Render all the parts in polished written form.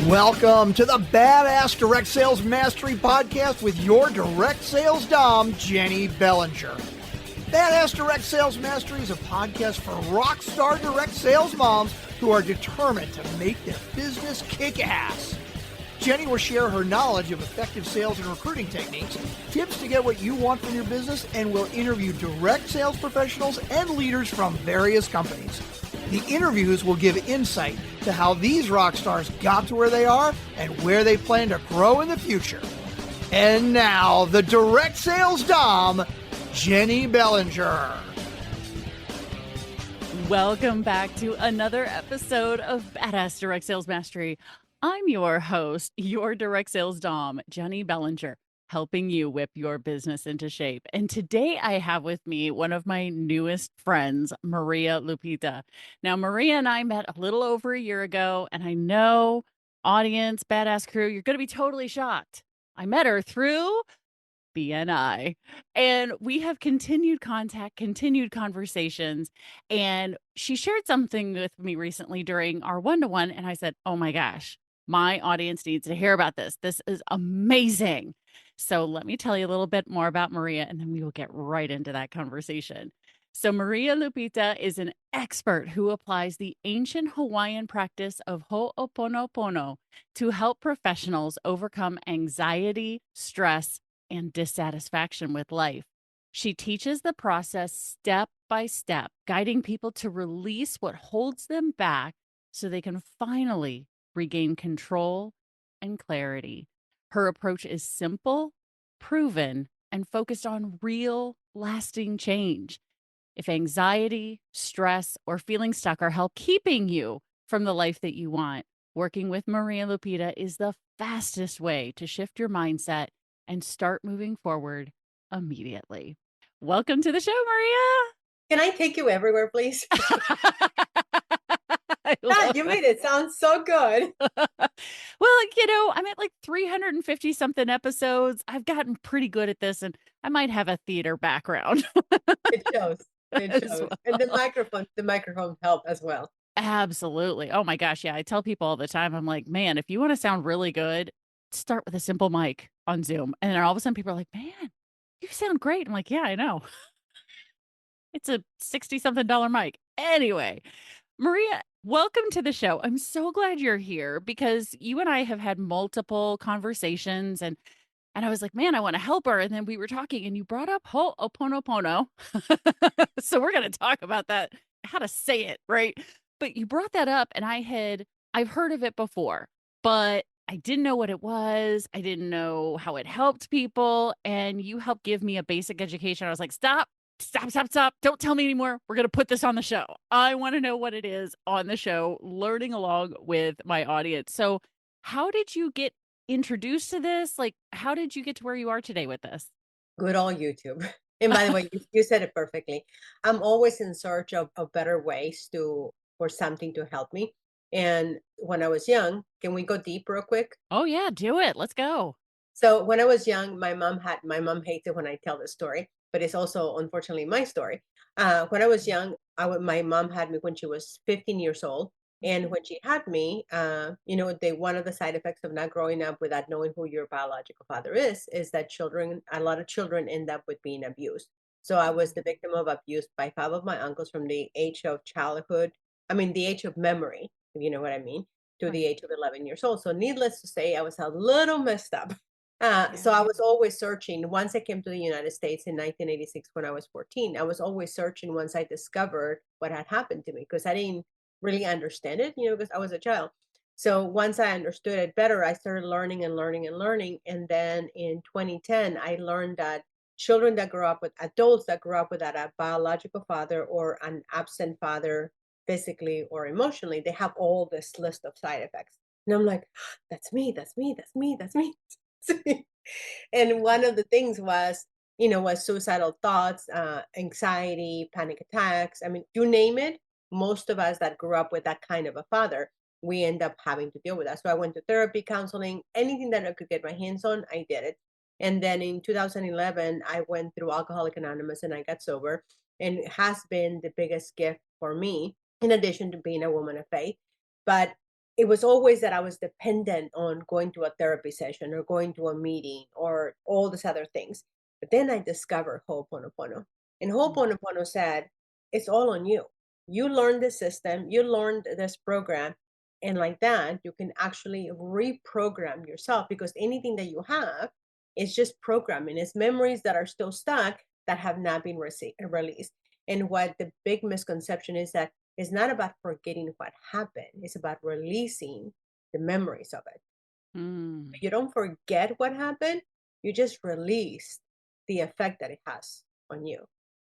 Welcome to the Badass Direct Sales Mastery Podcast with your direct sales dom, Jennie Bellinger. Badass Direct Sales Mastery is a podcast for rock star direct sales moms who are determined to make their business kick ass. Jennie will share her knowledge of effective sales and recruiting techniques, tips to get what you want from your business, and will interview direct sales professionals and leaders from various companies. The interviews will give insight to how these rock stars got to where they are and where they plan to grow in the future. And now, the direct sales dom, Jennie Bellinger. Welcome back to another episode of Badass Direct Sales Mastery. I'm your host, your direct sales dom, Jennie Bellinger, helping you whip your business into shape. And today I have with me one of my newest friends, Maria Lupita. Now, Maria and I met a little over a year ago, and I know, audience, Badass crew, you're going to be totally shocked. I met her through BNI, and we have continued contact, continued conversations, and she shared something with me recently during our one-to-one, and I said, oh my gosh, my audience needs to hear about this. This is amazing. So let me tell you a little bit more about Maria, and then we will get right into that conversation. So Maria Lupita is an expert who applies the ancient Hawaiian practice of ho'oponopono to help professionals overcome anxiety, stress, and dissatisfaction with life. She teaches the process step by step, guiding people to release what holds them back so they can finally regain control and clarity. Her approach is simple, proven, and focused on real, lasting change. If anxiety, stress, or feeling stuck are help keeping you from the life that you want, working with Maria Lupita is the fastest way to shift your mindset and start moving forward immediately. Welcome to the show, Maria. Can I take you everywhere, please? You made it. it sound so good. Well, I'm at like 350 something episodes. I've gotten pretty good at this, and I might have a theater background. It shows. It shows. Well. And the microphone help as well. Absolutely. Oh my gosh. Yeah. I tell people all the time, I'm like, man, if you want to sound really good, start with a simple mic on Zoom. And then all of a sudden people are like, man, you sound great. I'm like, yeah, I know. It's a 60 something dollar mic. Anyway, Maria, welcome to the show. I'm so glad you're here because you and I have had multiple conversations, and I was like, man, I want to help her. And then we were talking and you brought up ho'oponopono. So we're going to talk about that, how to say it, right? But you brought that up, and I've heard of it before, but I didn't know what it was. I didn't know how it helped people. And you helped give me a basic education. I was like, stop. Don't tell me anymore. We're going to put this on the show. I want to know what it is on the show, learning along with my audience. So how did you get introduced to this? Like, how did you get to where you are today with this? Good old YouTube. And by the way, you said it perfectly. I'm always in search of better ways for something to help me. And when I was young, can we go deep real quick? Oh yeah, do it. Let's go. So when I was young, my mom hates it when I tell the story, but it's also unfortunately my story. When I was young, my mom had me when she was 15 years old. And when she had me, one of the side effects of not growing up without knowing who your biological father is that a lot of children end up with being abused. So I was the victim of abuse by 5 of my uncles from the age of the age of memory, if you know what I mean, to the age of 11 years old. So needless to say, I was a little messed up. So I was always searching. Once I came to the United States in 1986 when I was 14, I was always searching once I discovered what had happened to me because I didn't really understand it, because I was a child. So once I understood it better, I started learning and learning and learning. And then in 2010, I learned that adults that grew up without a biological father or an absent father, physically or emotionally, they have all this list of side effects. And I'm like, that's me. And one of the things was suicidal thoughts, anxiety, panic attacks. I mean, you name it. Most of us that grew up with that kind of a father, we end up having to deal with that. So I went to therapy, counseling, anything that I could get my hands on, I did it. And then in 2011, I went through Alcoholics Anonymous and I got sober. And it has been the biggest gift for me, in addition to being a woman of faith. But it was always that I was dependent on going to a therapy session or going to a meeting or all these other things. But then I discovered Ho'oponopono. And Mm. Ho'oponopono said, it's all on you. You learned the system, you learned this program. And like that, you can actually reprogram yourself because anything that you have is just programming. It's memories that are still stuck that have not been released. And what the big misconception is that it's not about forgetting what happened, it's about releasing the memories of it. Mm. You don't forget what happened, you just release the effect that it has on you.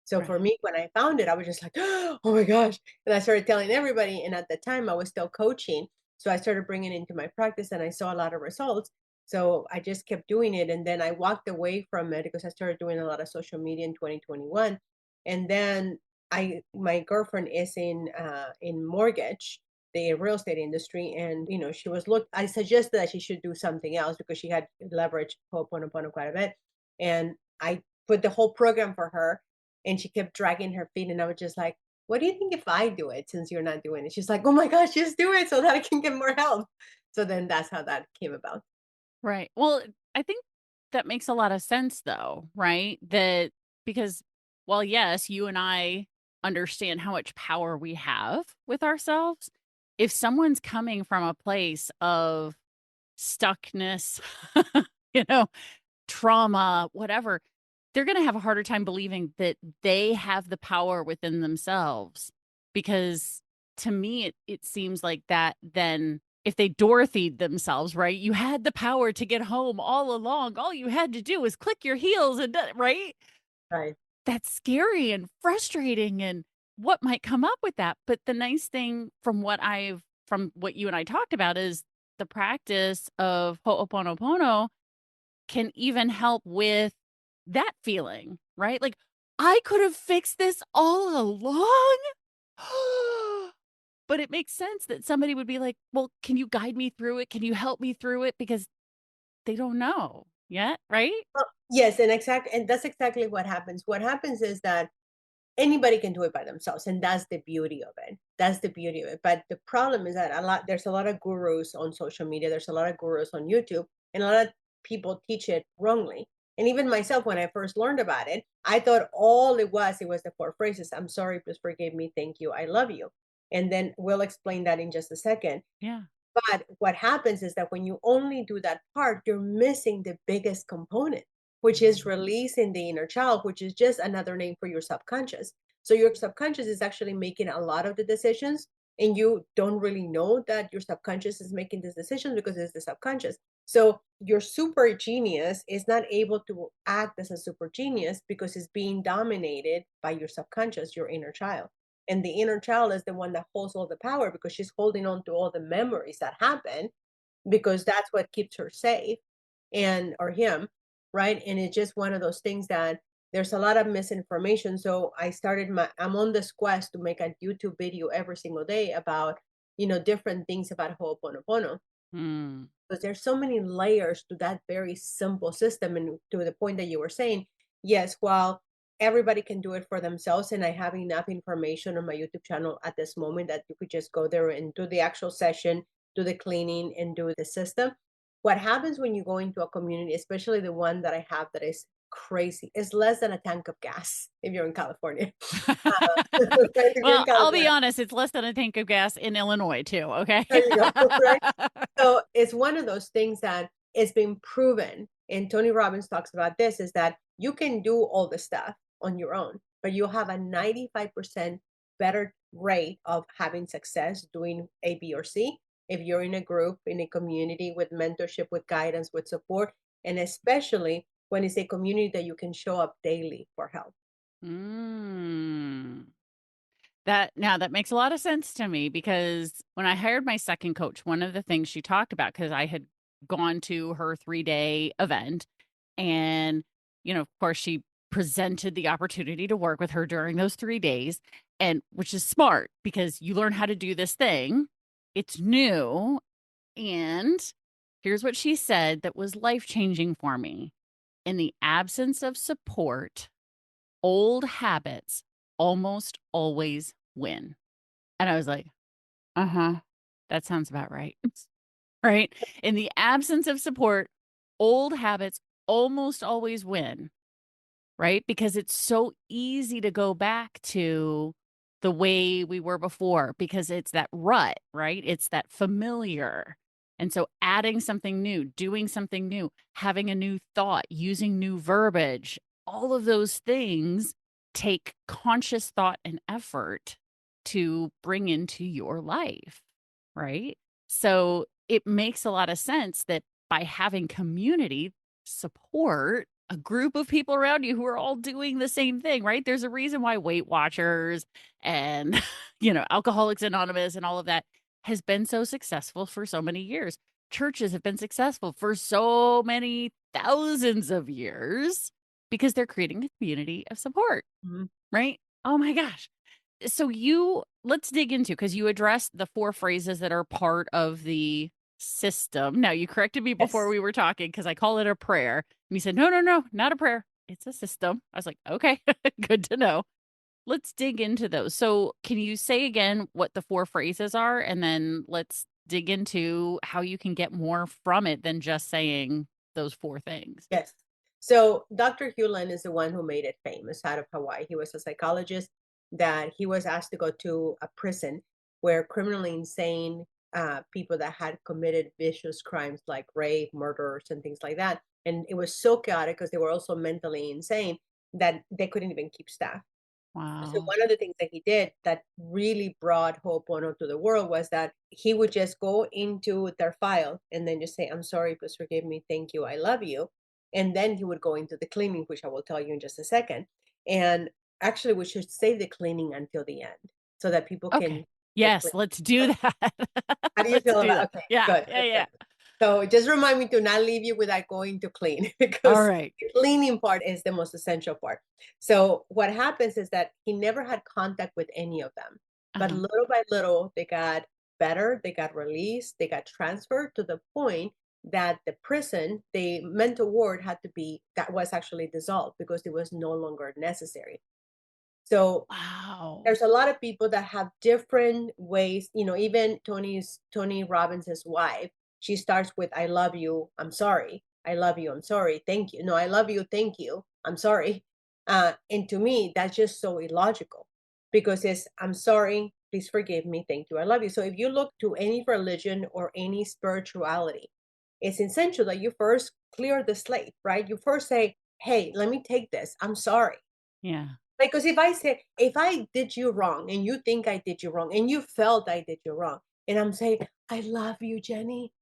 So for Right. me, when I found it, I was just like, oh my gosh. And I started telling everybody. And at the time, I was still coaching. So I started bringing it into my practice and I saw a lot of results. So I just kept doing it. And then I walked away from it because I started doing a lot of social media in 2021. And then my girlfriend is in mortgage, the real estate industry. And, she was I suggested that she should do something else because she had leveraged Ho'oponopono quite a bit. And I put the whole program for her and she kept dragging her feet. And I was just like, what do you think if I do it since you're not doing it? She's like, oh my gosh, just do it so that I can get more help. So then that's how that came about. Right. Well, I think that makes a lot of sense though, right? That because while yes, you and I understand how much power we have with ourselves, if someone's coming from a place of stuckness, you know, trauma, whatever, they're going to have a harder time believing that they have the power within themselves. Because to me, it seems like that then if they Dorothy'd themselves, right? You had the power to get home all along. All you had to do was click your heels and, right? Right. That's scary and frustrating and what might come up with that. But the nice thing from what you and I talked about is the practice of Ho'oponopono can even help with that feeling, right? Like, I could have fixed this all along. But it makes sense that somebody would be like, well, can you guide me through it? Can you help me through it? Because they don't know yet, right? Well, yes, and that's exactly what happens. What happens is that anybody can do it by themselves, and that's the beauty of it. That's the beauty of it. But the problem is that there's a lot of gurus on social media, there's a lot of gurus on YouTube, and a lot of people teach it wrongly. And even myself, when I first learned about it, I thought it was the four phrases. I'm sorry, please forgive me, thank you, I love you. And then we'll explain that in just a second. Yeah. But what happens is that when you only do that part, you're missing the biggest component, which is releasing the inner child, which is just another name for your subconscious. So your subconscious is actually making a lot of the decisions, and you don't really know that your subconscious is making these decisions because it's the subconscious. So your super genius is not able to act as a super genius because it's being dominated by your subconscious, your inner child. And the inner child is the one that holds all the power because she's holding on to all the memories that happen because that's what keeps her safe and or him, right? And it's just one of those things that there's a lot of misinformation. So I'm on this quest to make a YouTube video every single day about, different things about Ho'oponopono Mm. because there's so many layers to that very simple system. And to the point that you were saying, yes, while everybody can do it for themselves, and I have enough information on my YouTube channel at this moment that you could just go there and do the actual session, do the cleaning, and do the system. What happens when you go into a community, especially the one that I have that is crazy, is less than a tank of gas if you're in California. Right, if you're in Well, I'll be California, honest, it's less than a tank of gas in Illinois too, okay? there you go. Right. So it's one of those things that it's been proven, and Tony Robbins talks about this, is that you can do all the stuff on your own, but you'll have a 95% better rate of having success doing A, B, or C if you're in a group, in a community with mentorship, with guidance, with support, and especially when it's a community that you can show up daily for help. Mm. That makes a lot of sense to me because when I hired my second coach, one of the things she talked about, because I had gone to her 3-day event and, of course, she presented the opportunity to work with her during those 3 days, and which is smart because you learn how to do this thing. It's new. And here's what she said that was life changing for me. In the absence of support, old habits almost always win. And I was like, uh-huh. That sounds about right. Right? In the absence of support, old habits almost always win, right? Because it's so easy to go back to the way we were before because it's that rut, right? It's that familiar. And so adding something new, doing something new, having a new thought, using new verbiage, all of those things take conscious thought and effort to bring into your life, right? So it makes a lot of sense that by having community support, a group of people around you who are all doing the same thing, right? There's a reason why Weight Watchers and, Alcoholics Anonymous and all of that has been so successful for so many years. Churches have been successful for so many thousands of years because they're creating a community of support, Mhm. right? Oh my gosh. So let's dig into, because you addressed the 4 phrases that are part of the system. Now, you corrected me before Yes. we were talking because I call it a prayer. And you said, no, no, no, not a prayer. It's a system. I was like, okay, good to know. Let's dig into those. So, can you say again what the 4 phrases are? And then let's dig into how you can get more from it than just saying those 4 things. Yes. So Dr. Hewlin is the one who made it famous out of Hawaii. He was a psychologist that he was asked to go to a prison where criminally insane people that had committed vicious crimes like rape, murders, and things like that. And it was so chaotic because they were also mentally insane that they couldn't even keep staff. So Wow. one of the things that he did that really brought Ho'oponopono to the world was that he would just go into their file and then just say, "I'm sorry, please forgive me, thank you, I love you." And then he would go into the cleaning, which I will tell you in just a second. And actually, we should save the cleaning until the end so that people Okay. can get clean. Yes, let's do that. How do you Let's feel do about? that. Okay, Yeah. good, Yeah. good, Yeah. good. So just remind me to not leave you without going to clean All because right. the cleaning part is the most essential part. So what happens is that he never had contact with any of them, but Uh-huh. little by little they got better, they got released, they got transferred to the point that the prison, the mental ward that was actually dissolved because it was no longer necessary. So Wow. there's a lot of people that have different ways, even Tony Robbins's wife, she starts with "I love you, I'm sorry, I love you, I'm sorry, thank you, no, I love you, thank you, I'm sorry." And to me that's just so illogical because it's "I'm sorry, please forgive me, thank you, I love you." So if you look to any religion or any spirituality, it's essential that you first clear the slate, right? You first say, "Hey, let me take this, I'm sorry." Yeah. Because if I did you wrong and you think I did you wrong and you felt I did you wrong, and I'm saying, "I love you, Jennie."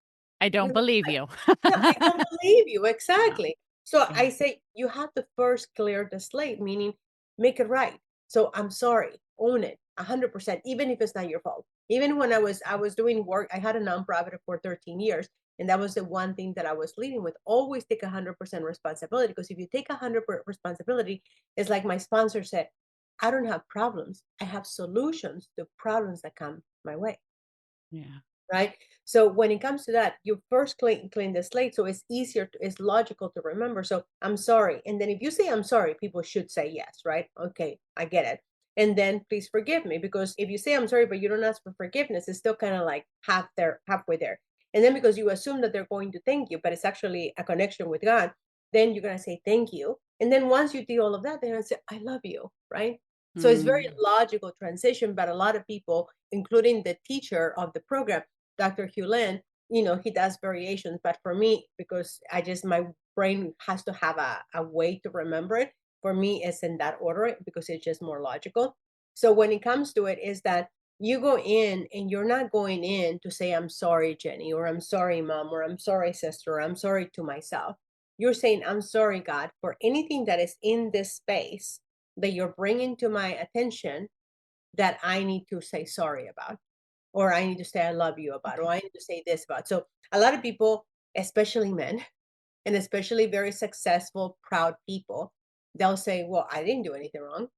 I don't You're believe like, you. "Yeah, I don't believe you." Yeah. Exactly. So Yeah. I say you have to first clear the slate, meaning make it right. So I'm sorry, own it 100%, even if it's not your fault. Even when I was doing work, I had a nonprofit for 13 years. And that was the one thing that I was leading with. Always take 100% responsibility. Because if you take 100% responsibility, it's like my sponsor said, "I don't have problems. I have solutions to problems that come my way." Yeah. Right? So when it comes to that, you first clean the slate, so it's easier, it's logical to remember. So I'm sorry, and then if you say I'm sorry, people should say yes, right? Okay, I get it. And then please forgive me, because if you say I'm sorry but you don't ask for forgiveness, it's still kind of like halfway there. And then because you assume that they're going to thank you, but it's actually a connection with God, then you're gonna say thank you. And then once you do all of that, they're gonna say I love you, right? So it's very Mm. logical transition, but a lot of people, including the teacher of the program, Dr. Hewlin, he does variations, but for me, because my brain has to have a way to remember it. For me, it's in that order because it's just more logical. So when it comes to it, is that you go in and you're not going in to say, "I'm sorry, Jennie," or "I'm sorry, mom," or "I'm sorry, sister," or "I'm sorry to myself." You're saying, "I'm sorry, God, for anything that is in this space that you're bringing to my attention that I need to say sorry about, or I need to say I love you about, or Okay. I need to say this about." So a lot of people, especially men, and especially very successful, proud people, they'll say, "Well, I didn't do anything wrong."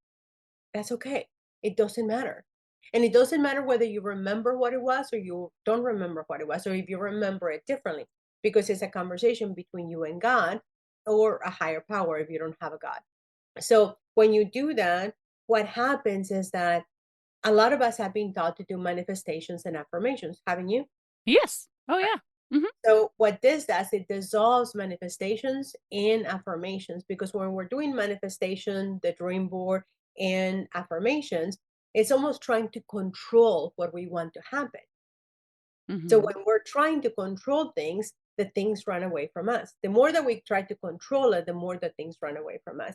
That's okay. It doesn't matter. And it doesn't matter whether you remember what it was or you don't remember what it was, or if you remember it differently, because it's a conversation between you and God, or a higher power if you don't have a God. So when you do that, what happens is that a lot of us have been taught to do manifestations and affirmations, haven't you? Yes. Oh, yeah. Hmm. So what this does, it dissolves manifestations and affirmations, because when we're doing manifestation, the dream board, and affirmations, it's almost trying to control what we want to happen. So Hmm. when we're trying to control things, the things run away from us. The more that we try to control it, the more that things run away from us.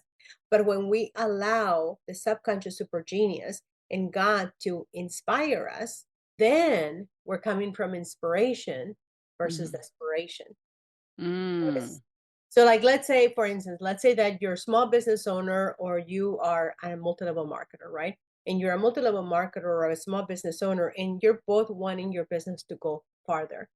But when we allow the subconscious super genius and God to inspire us, then we're coming from inspiration versus Hmm. desperation. Mm. Yes. So, like, let's say, for instance, let's say that you're a small business owner or you are a multi-level marketer, right? And you're a multi-level marketer or a small business owner, and you're both wanting your business to go farther.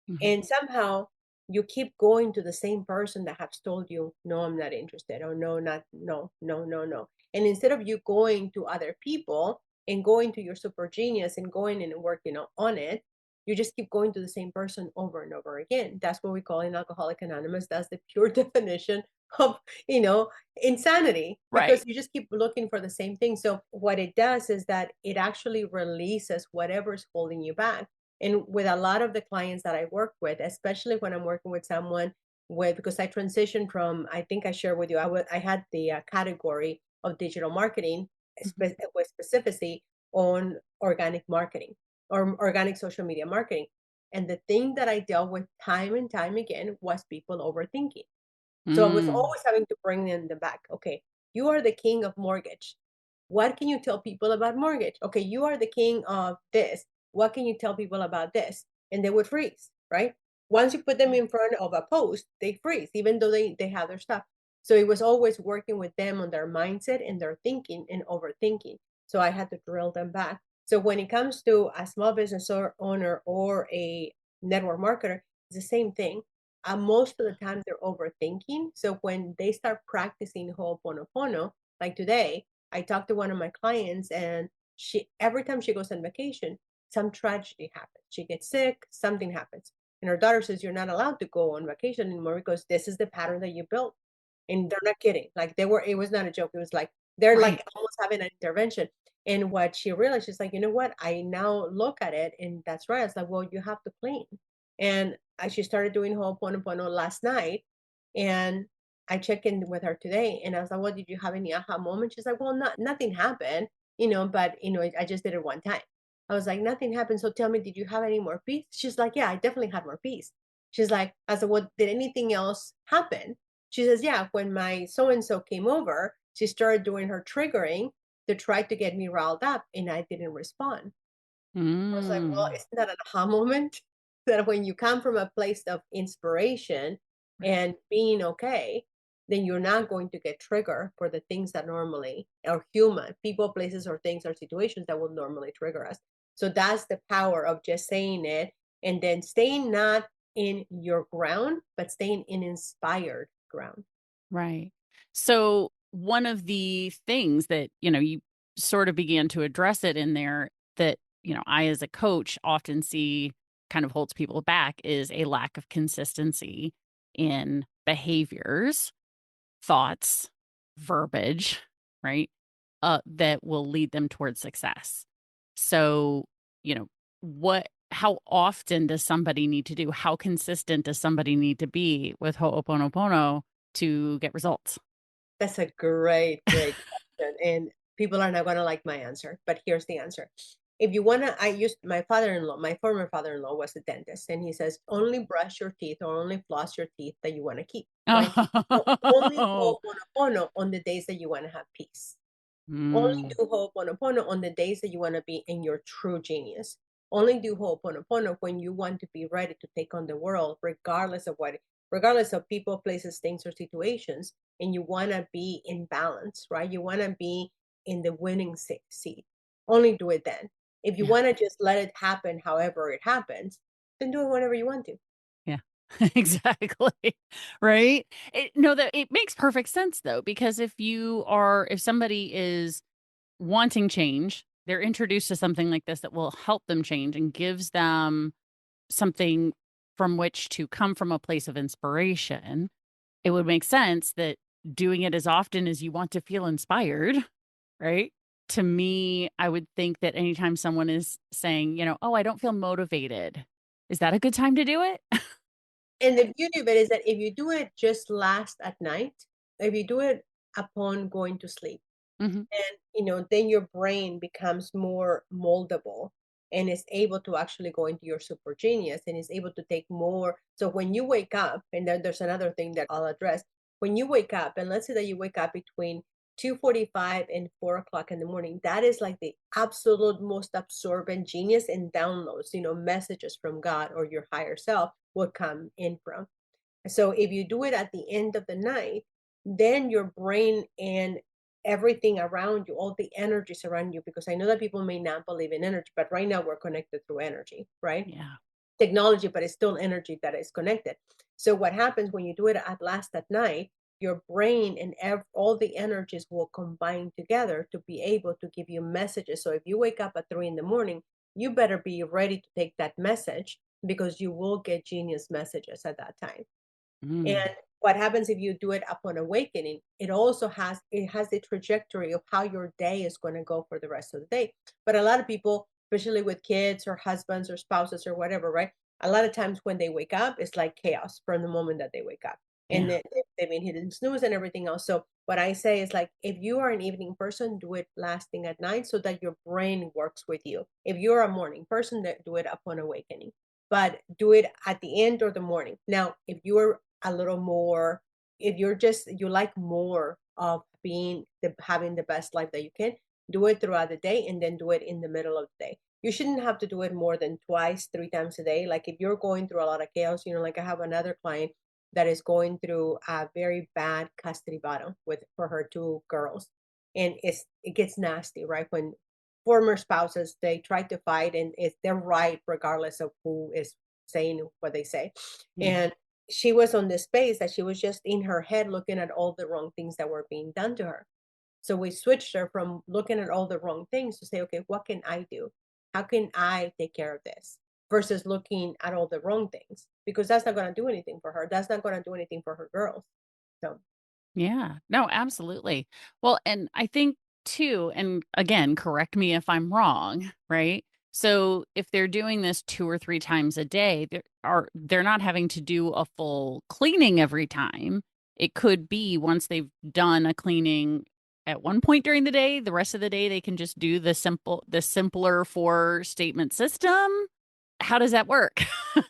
Hmm. And somehow you keep going to the same person that has told you, no, I'm not interested, or no, not, no, no, no, no. And instead of you going to other people and going to your super genius and going and working on it, you just keep going to the same person over and over again. That's what we call in Alcoholic Anonymous. That's the pure definition of, insanity, Right. because you just keep looking for the same thing. So what it does is that it actually releases whatever's holding you back. And with a lot of the clients that I work with, especially when I'm working with someone because I transitioned from, I think I shared with you, I had the category of digital marketing Hmm. with specificity on organic marketing or organic social media marketing. And the thing that I dealt with time and time again was people overthinking. So I was Mm. always having to bring in the back. Okay, you are the king of mortgage. What can you tell people about mortgage? Okay, you are the king of this. What can you tell people about this? And they would freeze, right? Once you put them in front of a post, they freeze, even though they have their stuff. So it was always working with them on their mindset and their thinking and overthinking. So I had to drill them back. So when it comes to a small business owner or a network marketer, it's the same thing. Most of the time they're overthinking. So when they start practicing Ho'oponopono, like today, I talked to one of my clients, and she every time she goes on vacation, some tragedy happens. She gets sick, something happens. And her daughter says, "You're not allowed to go on vacation anymore because this is the pattern that you built." And they're not kidding. Like it was not a joke. It was like they're Right. like almost having an intervention. And what she realized, she's like, you know what? I now look at it, and that's right. It's like, well, you have to clean. And she started doing Ho'oponopono last night, and I checked in with her today, and I was like, "Well, did you have any aha moment?" She's like, "Well, nothing happened, but I just did it one time." I was like, "Nothing happened. So tell me, did you have any more peace?" She's like, "Yeah, I definitely had more peace." She's like, I said, "Well, did anything else happen?" She says, "Yeah, when my so and so came over, she started doing her triggering to try to get me riled up, and I didn't respond." I was like, "Well, Mm. isn't that an aha moment? That when you come from a place of inspiration Right. and being okay, then you're not going to get triggered for the things that normally are human, people, places, or things or situations that will normally trigger us." So that's the power of just saying it and then staying not in your ground, but staying in inspired ground. Right. So one of the things that, you sort of began to address it in there that, I as a coach often see kind of holds people back is a lack of consistency in behaviors, thoughts, verbiage, right? That will lead them towards success. So, how often does somebody need to do? How consistent does somebody need to be with Ho'oponopono to get results? That's a great, great question. And people are not going to like my answer, but here's the answer. If you want to, I used my father in law, my former father in law was a dentist, and he says, only brush your teeth or only floss your teeth that you want to keep, right? So only Oh. Ho'oponopono on the days that you want to have peace. Only Mm, do Ho'oponopono on the days that you want to be in your true genius. Only do Ho'oponopono when you want to be ready to take on the world, regardless of people, places, things, or situations, and you want to be in balance, right? You want to be in the winning seat. Only do it then. If you yeah, want to just let it happen however it happens, then do it whenever you want to. yeah. Exactly. Right? No, that it makes perfect sense though, because if somebody is wanting change, they're introduced to something like this that will help them change and gives them something from which to come from a place of inspiration. It would make sense that doing it as often as you want to feel inspired, right? to me, I would think that anytime someone is saying, oh, I don't feel motivated, is that a good time to do it? And the beauty of it is that if you do it just last at night, if you do it upon going to sleep, Hmm. and then your brain becomes more moldable and is able to actually go into your super genius and is able to take more. So when you wake up, and then there's another thing that I'll address. When you wake up, and let's say that you wake up between 2:45 and 4 o'clock in the morning, that is like the absolute most absorbent genius and downloads, messages from God or your higher self will come in from. So if you do it at the end of the night, then your brain and everything around you, all the energies around you, because I know that people may not believe in energy, but right now we're connected through energy, right? Yeah. Technology, but it's still energy that is connected. So what happens when you do it at night, your brain and all the energies will combine together to be able to give you messages. So if you wake up at 3 in the morning, you better be ready to take that message because you will get genius messages at that time. Mm. And what happens if you do it upon awakening, it has the trajectory of how your day is going to go for the rest of the day. But a lot of people, especially with kids or husbands or spouses or whatever, right? A lot of times when they wake up, it's like chaos from the moment that they wake up. And Yeah. they've been hitting snooze and everything else. So what I say is like, if you are an evening person, do it last thing at night so that your brain works with you. If you're a morning person, do it upon awakening, but do it at the end or the morning. Now, if you're a little more, if you like more of having the best life that you can, do it throughout the day and then do it in the middle of the day. You shouldn't have to do it more than twice, 3 times a day. Like if you're going through a lot of chaos, like I have another client that is going through a very bad custody battle for her 2 girls, and it gets nasty, right? When former spouses, they try to fight, and they're right regardless of who is saying what they say. Yeah. And she was on this space that she was just in her head looking at all the wrong things that were being done to her. So we switched her from looking at all the wrong things to say, okay, what can I do? How can I take care of this? Versus looking at all the wrong things, because that's not going to do anything for her. That's not going to do anything for her girls. So Yeah. No, absolutely. Well, and I think too, and again, correct me if I'm wrong, right? So if they're doing this 2 or 3 times a day, they're not having to do a full cleaning every time. It could be once they've done a cleaning at one point during the day, the rest of the day they can just do the simpler four statement system. How does that work?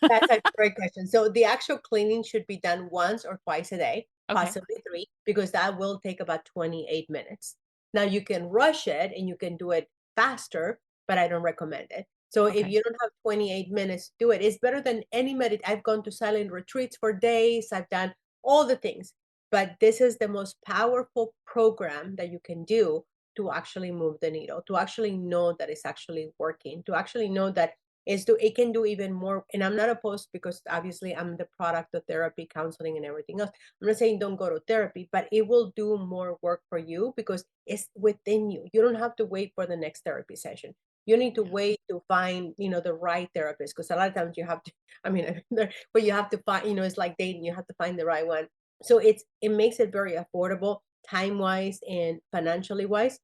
that's a great question. So the actual cleaning should be done once or twice a day, Okay. possibly three, because that will take about 28 minutes. Now you can rush it and you can do it faster, but I don't recommend it. So if Okay. you don't have 28 minutes to do it, it's better than any I've gone to silent retreats for days. I've done all the things, but this is the most powerful program that you can do to actually move the needle, to actually know that it's actually working, to actually know that it can do even more. And I'm not opposed, because obviously I'm the product of therapy, counseling, and everything else. I'm not saying don't go to therapy, but it will do more work for you because it's within you. You don't have to wait for the next therapy session. You need to Yeah. wait to find, the right therapist, because a lot of times you have to, I mean, but you have to find, it's like dating, you have to find the right one. So it makes it very affordable, time wise and financially wise.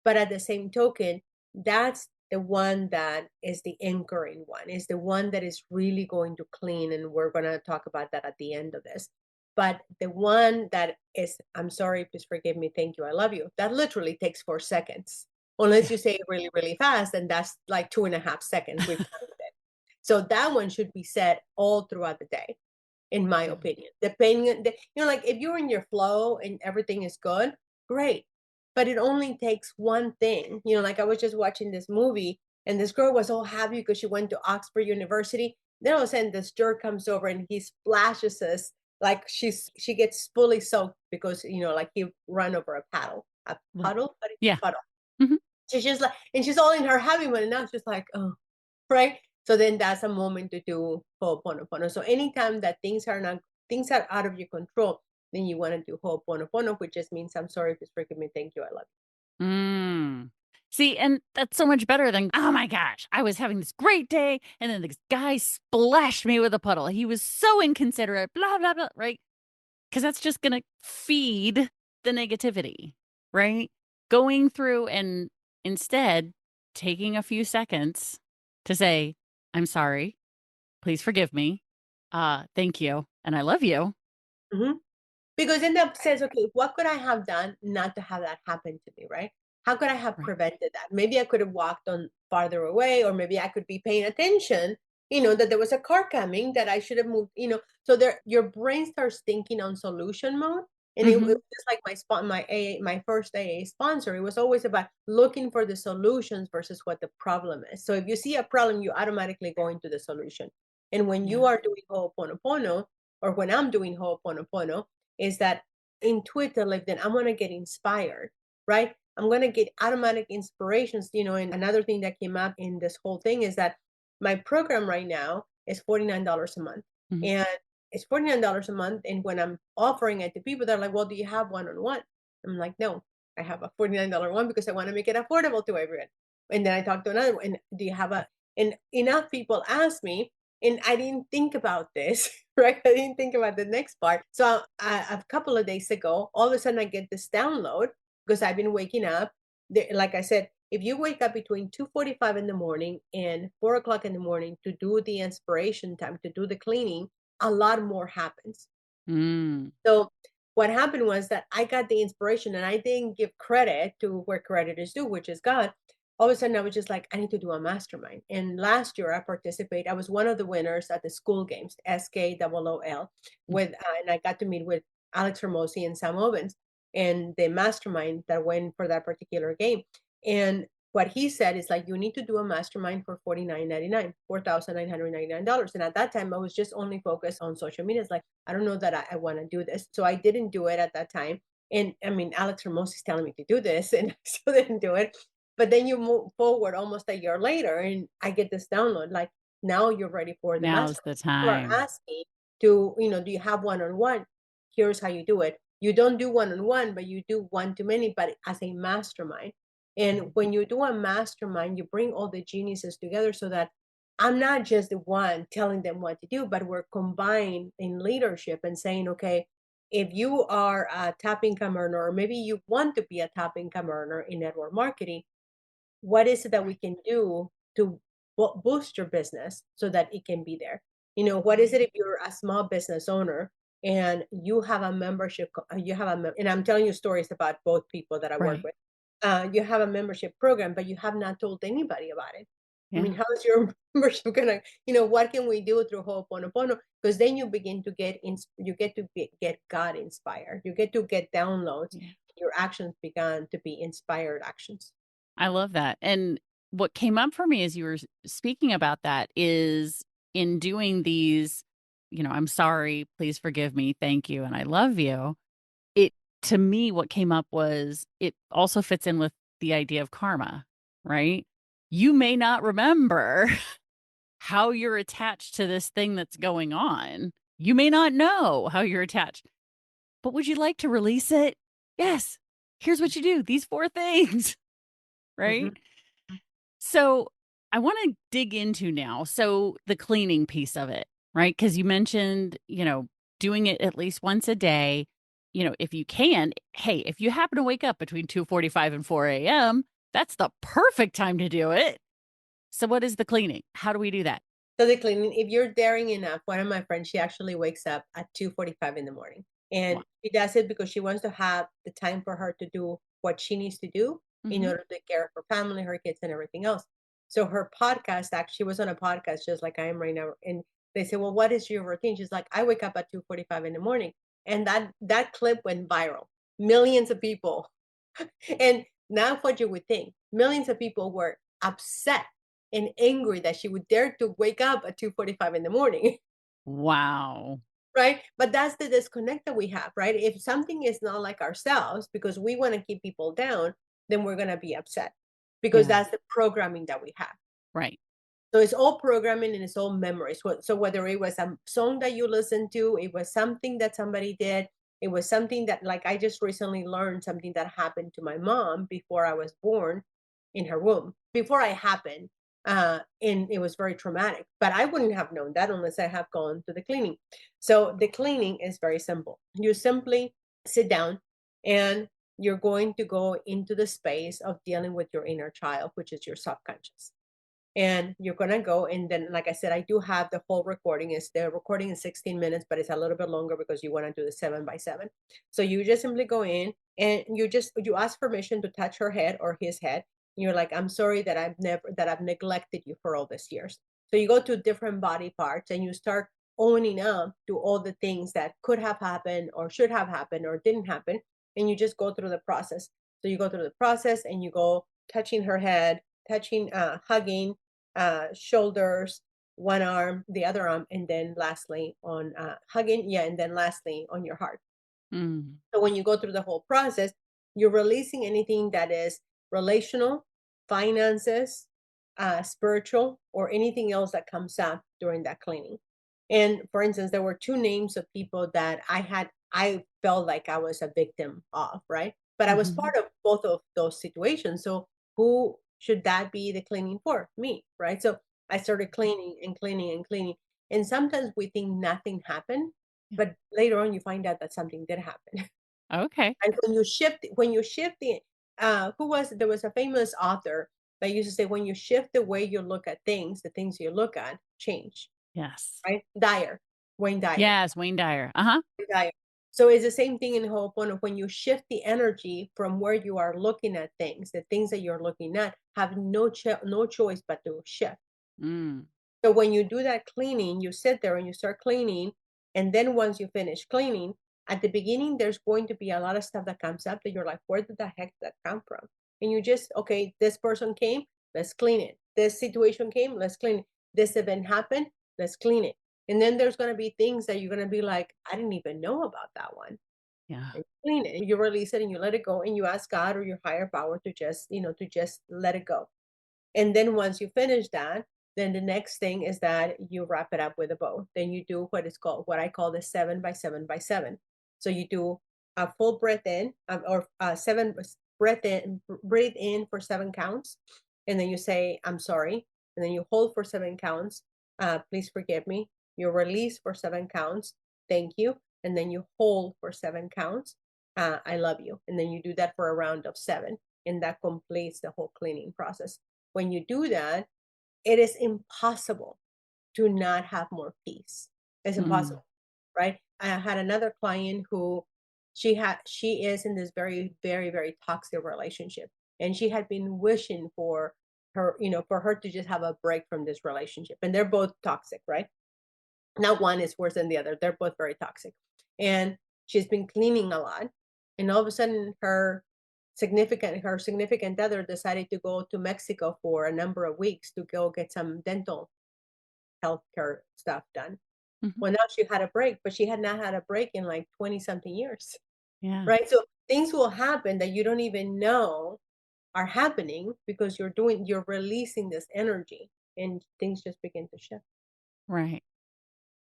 But at the same token, that's the one that is the anchoring one, is the one that is really going to clean. And we're going to talk about that at the end of this. But the one that is, I'm sorry, please forgive me, thank you, I love you, that literally takes 4 seconds. Unless you say it really, really fast, and that's like 2.5 seconds. We've counted it. So that one should be said all throughout the day, in my Yeah. opinion. Depending on like if you're in your flow and everything is good, great. But it only takes one thing. Like I was just watching this movie, and this girl was all happy because she went to Oxford University. Then all of a sudden this jerk comes over and he splashes us, like she gets fully soaked because like he ran over a paddle. A Right. puddle? But it's Yeah. a puddle. Hmm. She's just like, and she's all in her happy one, and now she's like, oh, right? So then that's a moment to do Ho'oponopono. So anytime that things are out of your control, then you want to do Ho'oponopono, which just means I'm sorry, please forgive me, thank you, I love Mm. See, and that's so much better than, oh my gosh, I was having this great day, and then this guy splashed me with a puddle. He was so inconsiderate, blah, blah, blah, right? Because that's just going to feed the negativity, right? Going through and Instead, taking a few seconds to say, I'm sorry, please forgive me. Thank you. And I love you. Mhm. Because then that says, okay, what could I have done not to have that happen to me, right? How could I have Right. prevented that? Maybe I could have walked on farther away, or maybe I could be paying attention, that there was a car coming that I should have moved, so your brain starts thinking on solution mode. And it was Hmm. just like my first AA sponsor. It was always about looking for the solutions versus what the problem is. So if you see a problem, you automatically go into the solution. And when you Yeah. are doing Ho'oponopono, or when I'm doing Ho'oponopono, is that intuitively, then I'm going to get inspired, right? I'm going to get automatic inspirations, and another thing that came up in this whole thing is that my program right now is $49 a month. Hmm. And it's $49 a month. And when I'm offering it to people, they're like, well, do you have one-on-one? I'm like, no, I have a $49 one because I want to make it affordable to everyone. And then I talked to another one, and do you have and enough people ask me, and I didn't think about this, right? I didn't think about the next part. So a couple of days ago, all of a sudden I get this download because I've been waking up. Like I said, if you wake up between 2:45 in the morning and 4 o'clock in the morning to do the inspiration time, to do the cleaning, a lot more happens. Mm. So what happened was that I got the inspiration and I didn't give credit to where credit is due, which is God. All of a sudden I was just like, I need to do a mastermind. And last year I was one of the winners at the school games, SKOOL, and I got to meet with Alex Ramosi and Sam Ovens and the mastermind that went for that particular game. And what he said is like, you need to do a mastermind for $49.99. And at that time I was just only focused on social media. It's like, I don't know that I want to do this. So I didn't do it at that time. And I mean, Alex Ramos is telling me to do this, and I still didn't do it. But then you move forward almost a year later, and I get this download like, now you're ready for the Now's master. the People are time. asking to, do you have one-on-one? Here's how you do it. You don't do one-on-one, but you do one-to-many, but as a mastermind. And when you do a mastermind, you bring all the geniuses together so that I'm not just the one telling them what to do, but we're combined in leadership and saying, okay, if you are a top income earner, or maybe you want to be a top income earner in network marketing, what is it that we can do to boost your business so that it can be there? What is it if you're a small business owner and you have a membership, and I'm telling you stories about both people that I work Right. with. You have a membership program, but you have not told anybody about it. I Yeah. mean, how is your membership gonna, what can we do through Ho'oponopono? Because then you begin to you get to get God inspired. You get to get downloads. Yeah. Your actions began to be inspired actions. I love that. And what came up for me as you were speaking about that is in doing these, I'm sorry, please forgive me, thank you, and I love you. It, to me, what came up was it also fits in with the idea of karma, right? You may not remember how you're attached to this thing that's going on. You may not know how you're attached, but would you like to release it? Yes. Here's what you do, these four things, Mhm. right? So I want to dig into now. So the cleaning piece of it, right? Because you mentioned, doing it at least once a day. If you can, hey, if you happen to wake up between 2:45 and 4 a.m., that's the perfect time to do it. So what is the cleaning? How do we do that? So the cleaning, if you're daring enough, one of my friends, she actually wakes up at 2:45 in the morning. Wow. And she does it because she wants to have the time for her to do what she needs to do in Hmm. order to take care of her family, her kids, and everything else. So her podcast, actually, she was on a podcast just like I am right now. And they say, well, what is your routine? She's like, I wake up at 2:45 in the morning. And that clip went viral. Millions of people. And now what you would think, millions of people were upset and angry that she would dare to wake up at 2:45 in the morning. Wow. Right? But that's the disconnect that we have, right? If something is not like ourselves because we want to keep people down, then we're going to be upset because Yeah. that's the programming that we have. Right. So it's all programming and it's all memories. So whether it was a song that you listened to, it was something that somebody did, it was something that, like, I just recently learned something that happened to my mom before I was born in her womb, before I happened. And it was very traumatic, but I wouldn't have known that unless I have gone to the cleaning. So the cleaning is very simple. You simply sit down and you're going to go into the space of dealing with your inner child, which is your subconscious. And you're going to go, and then, like I said, I do have the whole recording. Is the recording is 16 minutes, but it's a little bit longer because you want to do the 7x7. So you just simply go in and you ask permission to touch her head or his head. And you're like, I'm sorry that I've neglected you for all these years. So you go to different body parts and you start owning up to all the things that could have happened or should have happened or didn't happen. And you just go through the process. So you go through the process and you go touching her head, touching, hugging, shoulders, one arm, the other arm, and then lastly on hugging, and then lastly on your heart. Mm. So when you go through the whole process, you're releasing anything that is relational, finances, spiritual, or anything else that comes up during that cleaning. And for instance, there were two names of people that I felt like I was a victim of, right? But I was part of both of those situations. So who should that be the cleaning for? Me, right? So I started cleaning and cleaning and cleaning. And sometimes we think nothing happened, but later on you find out that something did happen. Okay. And when you shift the there was a famous author that used to say, when you shift the way you look at things, the things you look at change, Yes. right? Wayne Dyer. Yes. Wayne Dyer. Uh-huh. Dyer. So it's the same thing in Ho'oponopono. When you shift the energy from where you are looking at things, the things that you're looking at have no choice but to shift. Mm. So when you do that cleaning, you sit there and you start cleaning. And then once you finish cleaning, at the beginning, there's going to be a lot of stuff that comes up that you're like, where did the heck did that come from? And you just, okay, this person came, let's clean it. This situation came, let's clean it. This event happened, let's clean it. And then there's going to be things that you're going to be like, I didn't even know about that one. Yeah. And clean it. You release it and you let it go and you ask God or your higher power to just, to just let it go. And then once you finish that, then the next thing is that you wrap it up with a bow. Then you do what I call the 7x7x7. So you do a full breath in, or seven breathe in for 7 counts. And then you say, I'm sorry. And then you hold for 7 counts. Please forgive me. You release for 7 counts. Thank you. And then you hold for 7 counts. I love you. And then you do that for a round of 7. And that completes the whole cleaning process. When you do that, it is impossible to not have more peace. It's impossible, right? I had another client who she is in this very, very, very toxic relationship. And she had been wishing for her, for her to just have a break from this relationship. And they're both toxic, right? Not one is worse than the other. They're both very toxic. And she's been cleaning a lot. And all of a sudden her significant other decided to go to Mexico for a number of weeks to go get some dental healthcare stuff done. Well, now she had a break, but she had not had a break in like 20 something years. Yeah. Right. So things will happen that you don't even know are happening because you're releasing this energy and things just begin to shift. Right.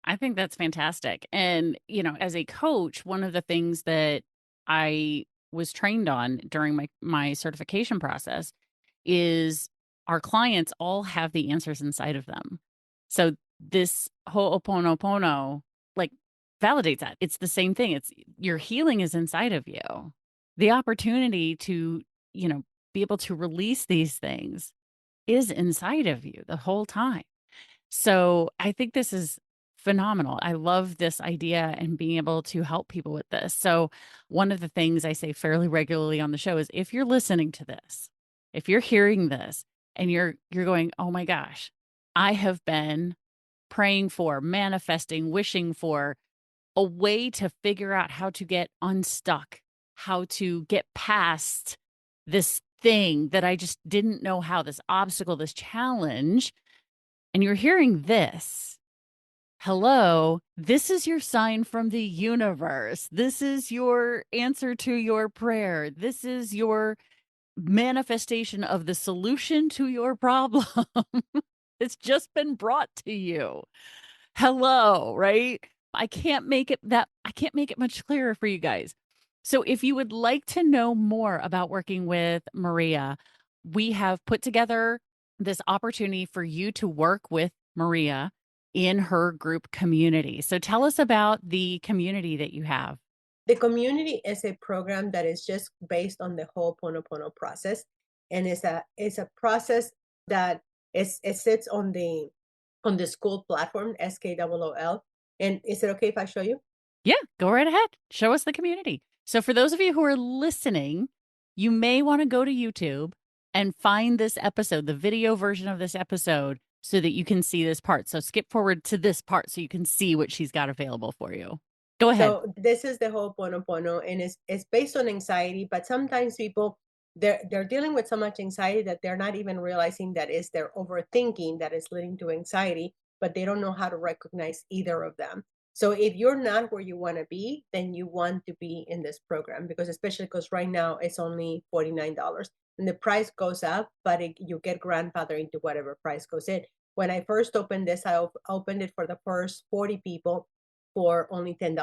I think that's fantastic. And, as a coach, one of the things that I was trained on during my certification process is our clients all have the answers inside of them. So this Ho'oponopono like validates that. It's the same thing. It's your healing is inside of you. The opportunity to, be able to release these things is inside of you the whole time. So I think this is phenomenal. I love this idea and being able to help people with this. So one of the things I say fairly regularly on the show is if you're listening to this, if you're hearing this and you're going, "Oh my gosh, I have been praying for, manifesting, wishing for a way to figure out how to get unstuck, how to get past this thing that I just didn't know how, this obstacle, this challenge," and you're hearing this, hello, this is your sign from the universe. This is your answer to your prayer. This is your manifestation of the solution to your problem. It's just been brought to you. Hello, right? I can't make it much clearer for you guys. So if you would like to know more about working with Maria, we have put together this opportunity for you to work with Maria in her group community. So tell us about the community that you have. The community is a program that is just based on the Ho'oponopono process, and it's a process that it sits on the school platform, SKOOL. And is it okay if I show you? Yeah, go right ahead. Show us the community. So, for those of you who are listening, you may want to go to YouTube and find this episode, the video version of this episode, so that you can see this part. So, skip forward to this part so you can see what she's got available for you. Go ahead. So this is the Ho'oponopono, and it's based on anxiety, but sometimes people they're dealing with so much anxiety that they're not even realizing that is their overthinking that is leading to anxiety, but they don't know how to recognize either of them. So if you're not where you want to be, then you want to be in this program, because especially because right now it's only $49 and the price goes up, but you get grandfather into whatever price goes in. When I first opened this, I opened it for the first 40 people for only $10.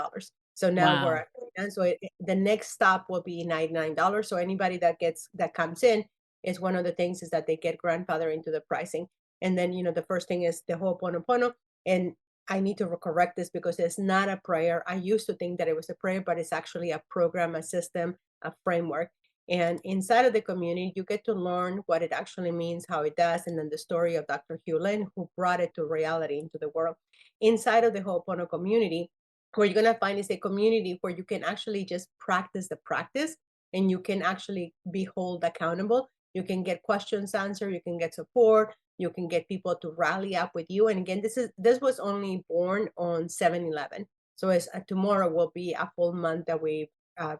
So now we're Wow. at, and so the next stop will be $99. So anybody that comes in, is one of the things is that they get grandfather into the pricing. And then, the first thing is the Ho'oponopono. And I need to correct this because it's not a prayer. I used to think that it was a prayer, but it's actually a program, a system, a framework. And inside of the community, you get to learn what it actually means, how it does, and then the story of Dr. Hugh Lin, who brought it to reality into the world. Inside of the Ho'opono community, what you're going to find is a community where you can actually just practice the practice, and you can actually be held accountable. You can get questions answered, you can get support, you can get people to rally up with you. And again, this was only born on 7/11. So tomorrow will be a full month that we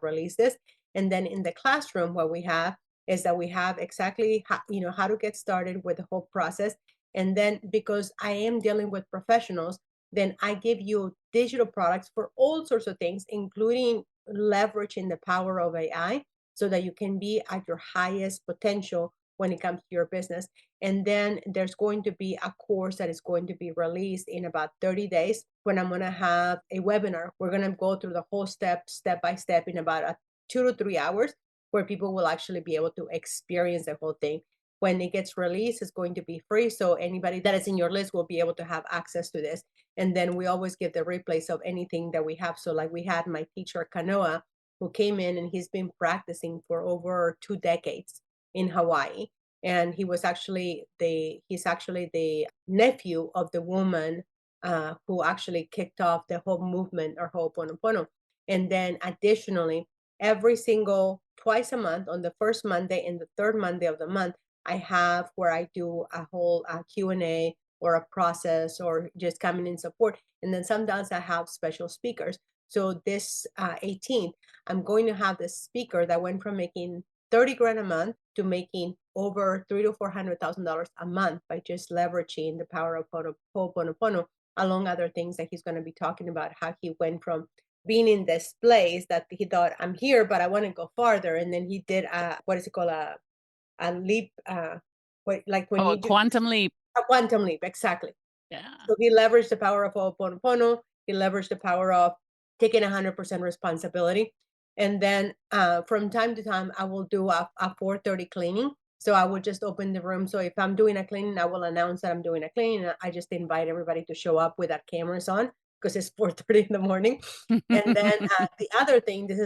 release this. And then in the classroom, what we have is that we have exactly how to get started with the whole process. And then because I am dealing with professionals, then I give you digital products for all sorts of things, including leveraging the power of AI so that you can be at your highest potential when it comes to your business. And then there's going to be a course that is going to be released in about 30 days when I'm going to have a webinar. We're going to go through the whole step by step in about 2 to 3 hours, where people will actually be able to experience the whole thing. When it gets released, it's going to be free. So anybody that is in your list will be able to have access to this. And then we always give the replays of anything that we have. So like we had my teacher, Kanoa, who came in, and he's been practicing for over 2 decades in Hawaii. And he's actually the nephew of the woman who actually kicked off the whole movement, or Ho'oponopono. And then additionally, twice a month, on the first Monday and the third Monday of the month, I have where I do a whole Q&A or a process, or just coming in support. And then sometimes I have special speakers. So this 18th, I'm going to have this speaker that went from making 30 grand a month to making over $300,000 to $400,000 a month by just leveraging the power of Ho'oponopono, along other things that he's going to be talking about, how he went from being in this place that he thought, I'm here, but I want to go farther. And then he did what is it called? A leap, like when Oh, you a do quantum leap. a quantum leap, exactly. Yeah. So he leveraged the power of Ho'oponopono. He leveraged the power of taking 100% responsibility. And then from time to time, I will do a 4:30 cleaning. So I will just open the room. So if I'm doing a cleaning, I will announce that I'm doing a cleaning. I just invite everybody to show up with their cameras on, because it's 4:30 in the morning. And then the other thing, this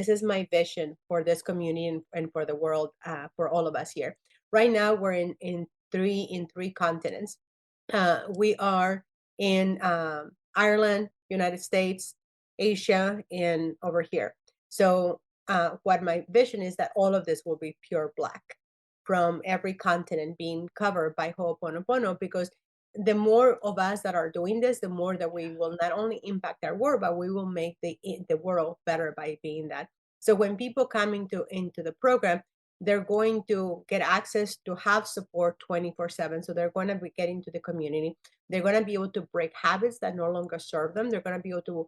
is my vision for this community and for the world, for all of us here. Right now, we're in three continents. We are in Ireland, United States, Asia, and over here. So what my vision is that all of this will be pure Black, from every continent being covered by Ho'oponopono, because the more of us that are doing this, the more that we will not only impact our world, but we will make the world better by being that. So when people come into the program, they're going to get access to have support 24/7. So they're going to be getting to the community. They're going to be able to break habits that no longer serve them. They're going to be able to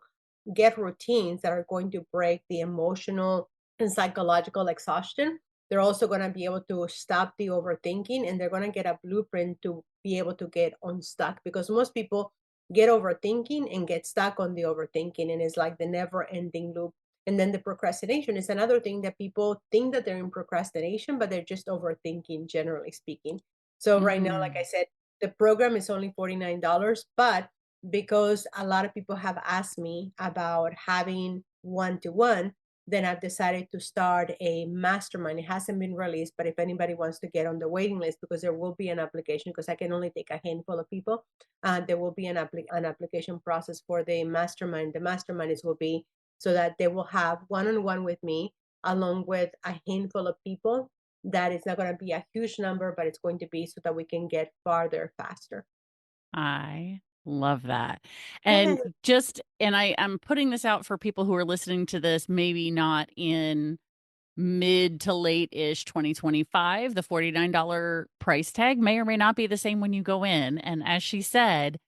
get routines that are going to break the emotional and psychological exhaustion. They're also going to be able to stop the overthinking, and they're going to get a blueprint to be able to get unstuck, because most people get overthinking and get stuck on the overthinking, and it's like the never ending loop. And then the procrastination is another thing that people think that they're in procrastination, but they're just overthinking, generally speaking. So right now, like I said, the program is only $49, but because a lot of people have asked me about having one-to-one, then I've decided to start a mastermind. It hasn't been released, but if anybody wants to get on the waiting list, because there will be an application, because I can only take a handful of people, there will be an application process for the mastermind. The mastermind will be so that they will have one-on-one with me, along with a handful of people. That is not going to be a huge number, but it's going to be so that we can get farther faster. I love that. And I'm putting this out for people who are listening to this, maybe not in mid to late-ish 2025. The $49 price tag may or may not be the same when you go in. And as she said,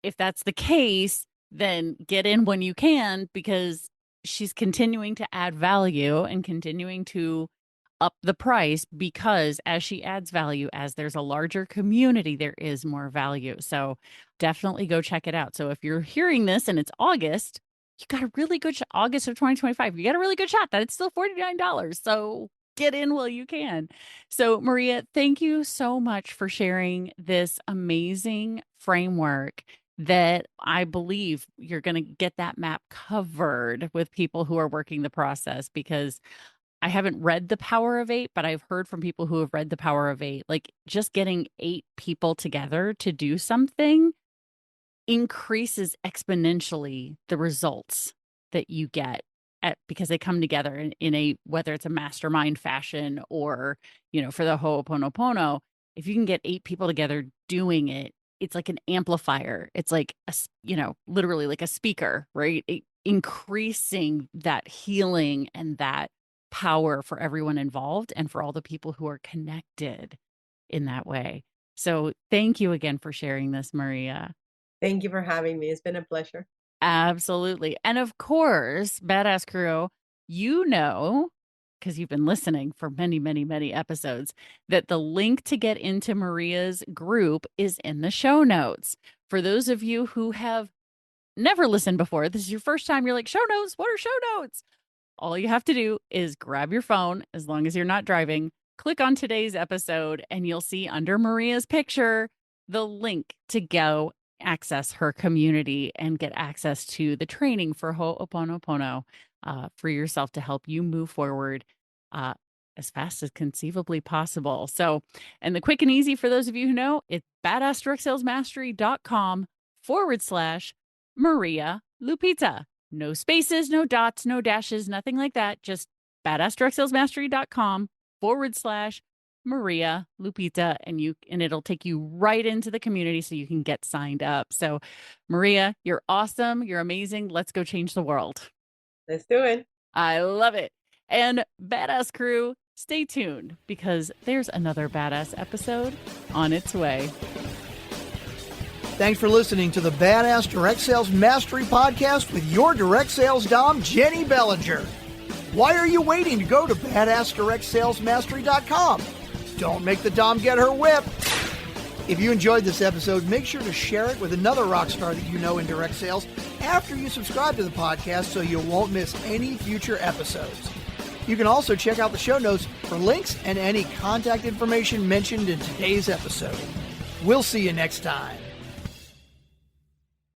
if that's the case, then get in when you can, because she's continuing to add value and continuing to up the price, because as she adds value, as there's a larger community, there is more value. So definitely go check it out. So if you're hearing this and it's August, you got a really good August of 2025. You got a really good shot that it's still $49. So get in while you can. So Maria, thank you so much for sharing this amazing framework that I believe you're going to get that map covered with people who are working the process, because I haven't read The Power of 8, but I've heard from people who have read The Power of 8, like just getting 8 people together to do something increases exponentially the results that you get because they come together in a, whether it's a mastermind fashion or, for the Ho'oponopono, if you can get 8 people together doing it, it's like an amplifier. It's like, literally like a speaker, right? Increasing that healing and that power for everyone involved and for all the people who are connected in that way. So thank you again for sharing this, Maria. Thank you for having me. It's been a pleasure. Absolutely. And of course, Badass Crew, because you've been listening for many, many, many episodes, that the link to get into Maria's group is in the show notes. For those of you who have never listened before, this is your first time, you're like, show notes? What are show notes? All you have to do is grab your phone, as long as you're not driving, click on today's episode, and you'll see under Maria's picture the link to go access her community and get access to the training for Ho'oponopono for yourself to help you move forward as fast as conceivably possible. So, and the quick and easy for those of you who know, it's badassdirectsalesmastery.com/Maria Lupita. No spaces, no dots, no dashes, nothing like that. Just badassdirectsalesmastery.com/Maria Lupita, and it'll take you right into the community so you can get signed up. So Maria, you're awesome. You're amazing. Let's go change the world. Let's do it. I love it. And Badass Crew, stay tuned, because there's another badass episode on its way. Thanks for listening to the Badass Direct Sales Mastery Podcast with your direct sales dom, Jennie Bellinger. Why are you waiting to go to badassdirectsalesmastery.com? Don't make the dom get her whip. If you enjoyed this episode, make sure to share it with another rock star that you know in direct sales after you subscribe to the podcast so you won't miss any future episodes. You can also check out the show notes for links and any contact information mentioned in today's episode. We'll see you next time.